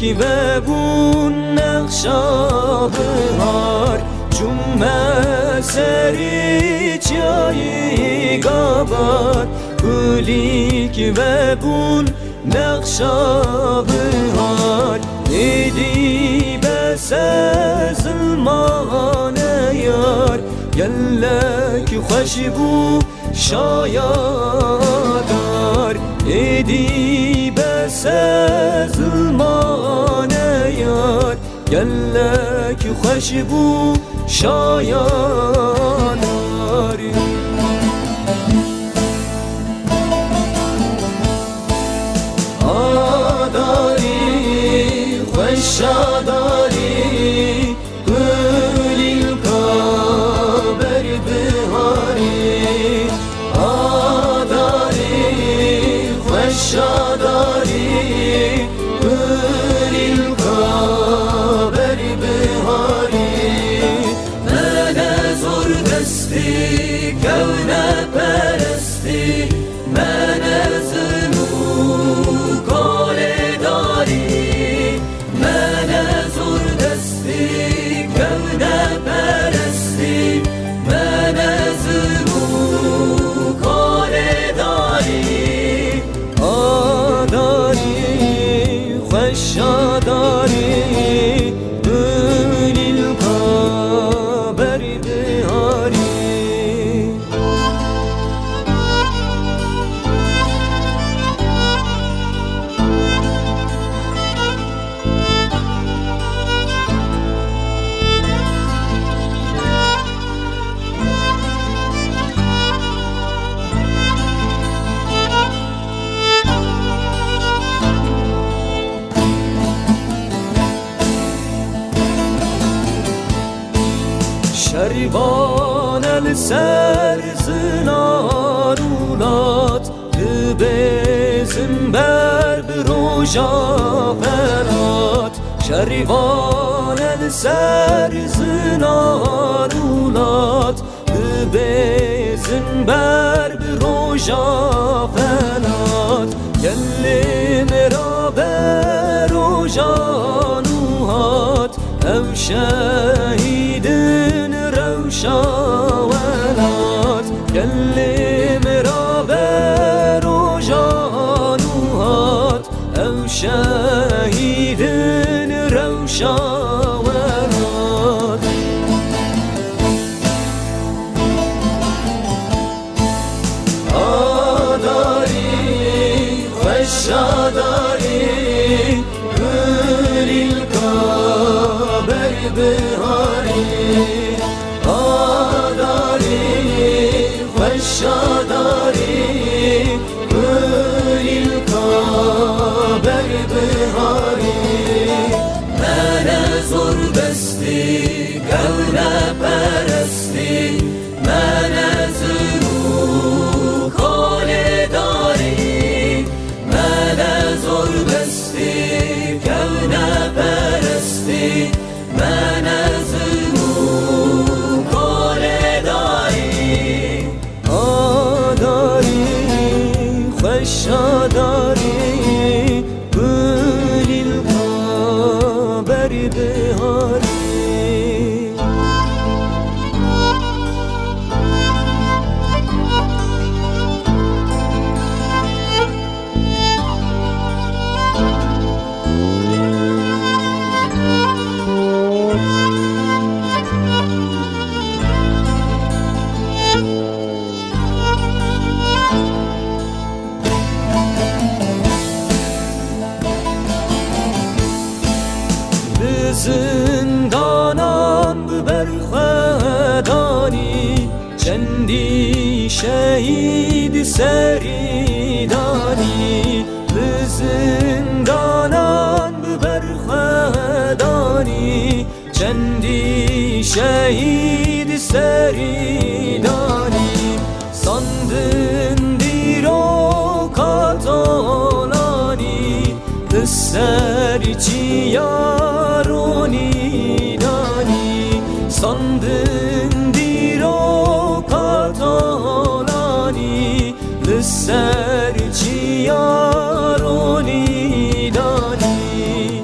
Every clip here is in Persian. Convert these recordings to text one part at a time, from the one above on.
گلیک و بون نقشا بهار جمعه سری چایی گابار گلیک و بون نقشا بهار دیدی بس ظلمان یار گلک خوش بو شایدار دیدی بس ظلمان یار گلک خوش بو شایدار آداری خوش آداری گلی کابر بهاری آداری خوش آداری گلی کابر بهاری من زور دستی کون پرستی من شاداری گلیل کابر بهاری شریبان السر زنارولات ببزم بر بروژا فرات شریبان السر زنارولات ببزم بر بروژا فرات گلی مرا بروژا نوهات او شهیدن شاولات گلی مرا بر جانوهات او شهیدن روشاولات آداری خوش آداری گلی کابر بهاری شاداری گلیل کابر بهاری من زور بستی گون پرستی من زرو کال داری من زور بستی گون پرستی من زرو کال داری شاداری گلیل کابر بهاری زندانان برخدانی چندی شهید سریدانی زندانان برخدانی چندی شهید سریدانی ساندن دیرو کاتالانی سرچی یارونی دانی ساندن دیرو کاتالانی سرچی یارونی دانی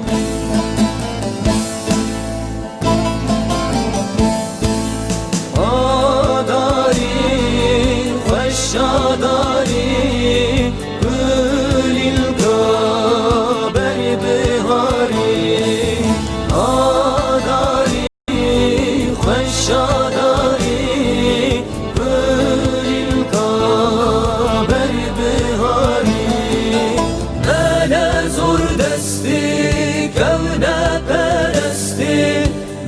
پرستی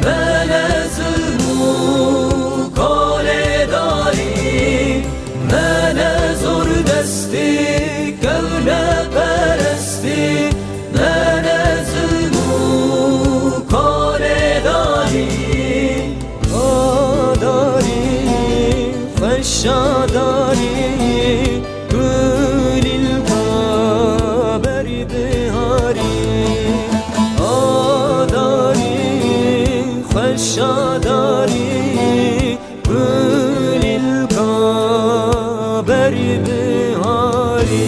من ظلمو کاله داری من زور دستی کونه پرستی من ظلمو کاله داری آداری خشاداری گل الکابر بهاری آداری خشاداری گل الکابر بهاری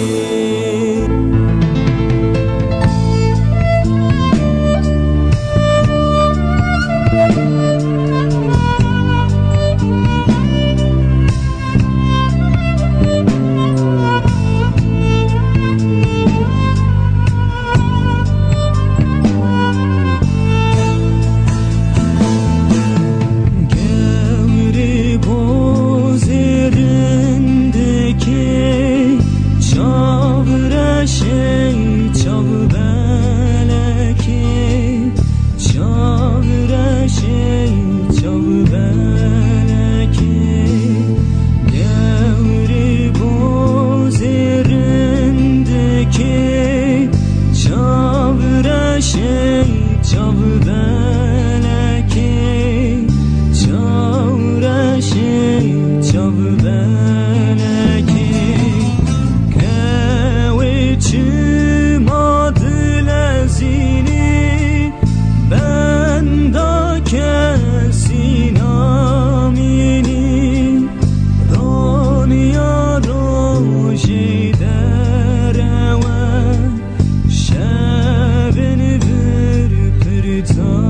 Time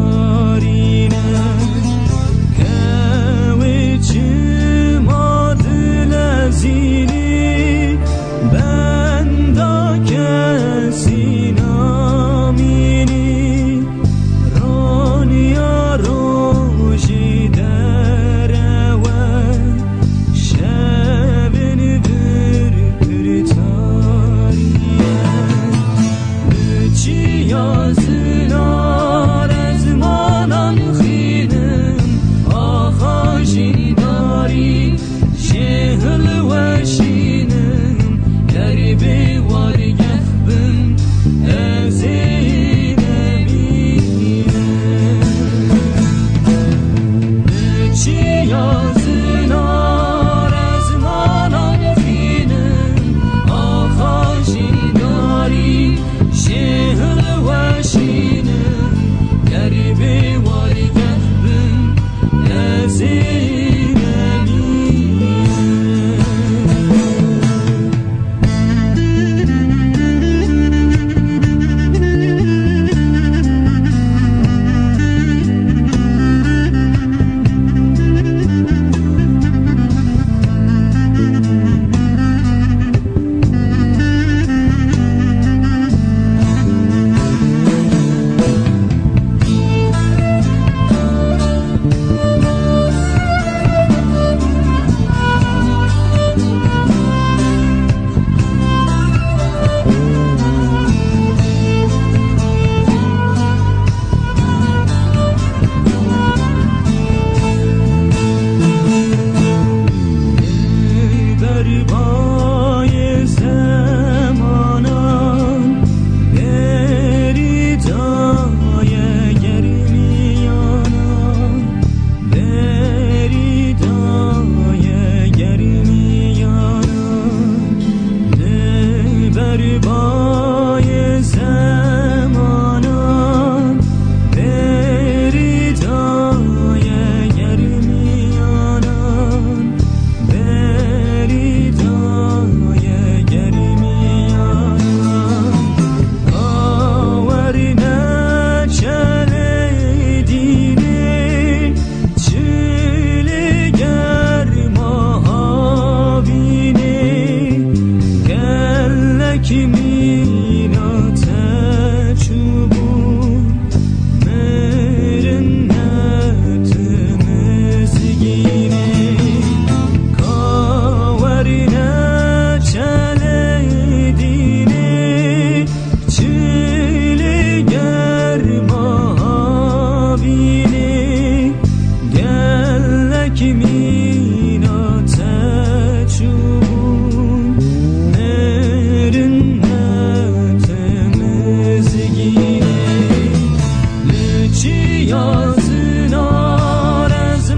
yazın arezmanam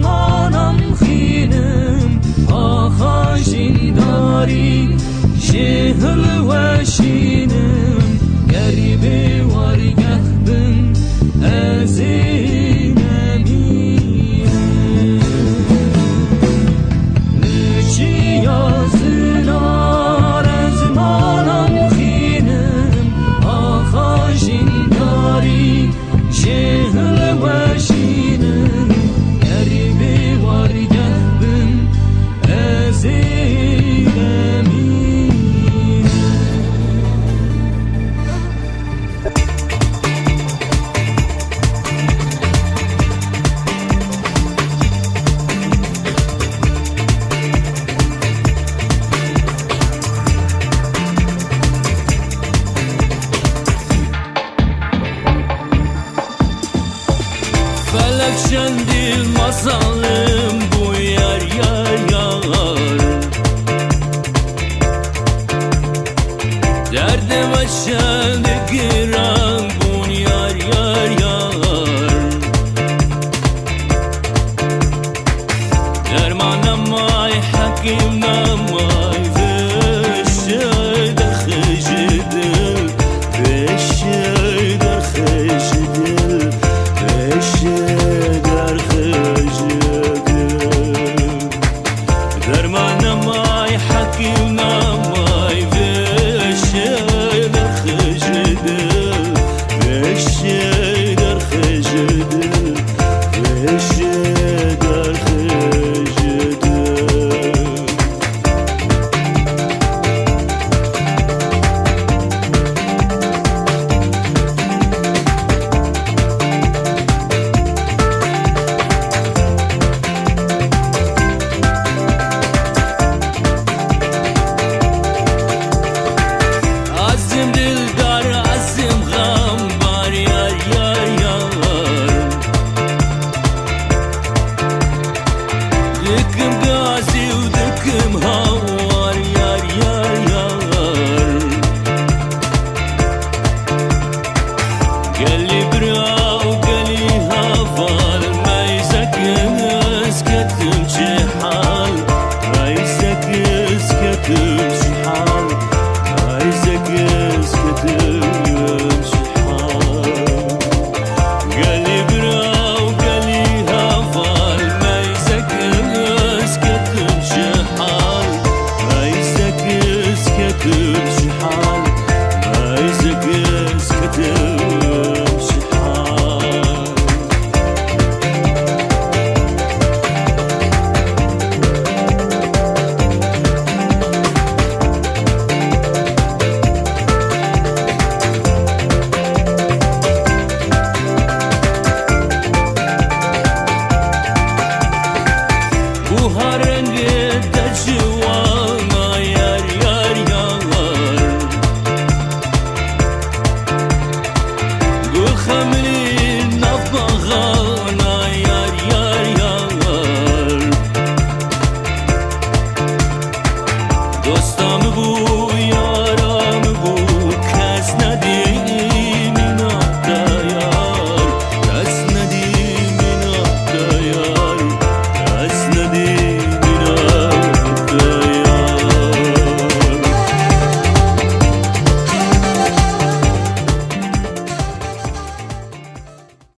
xinem Axaşin dari şehir ve şinem Geribi vargah bin ezin eminem Nıçı yazın arezmanam xinem Axaşin dari şehir ve şinem Geribi vargah bin ezin eminem Felek şendil masalım bu yer yar Derdime şendil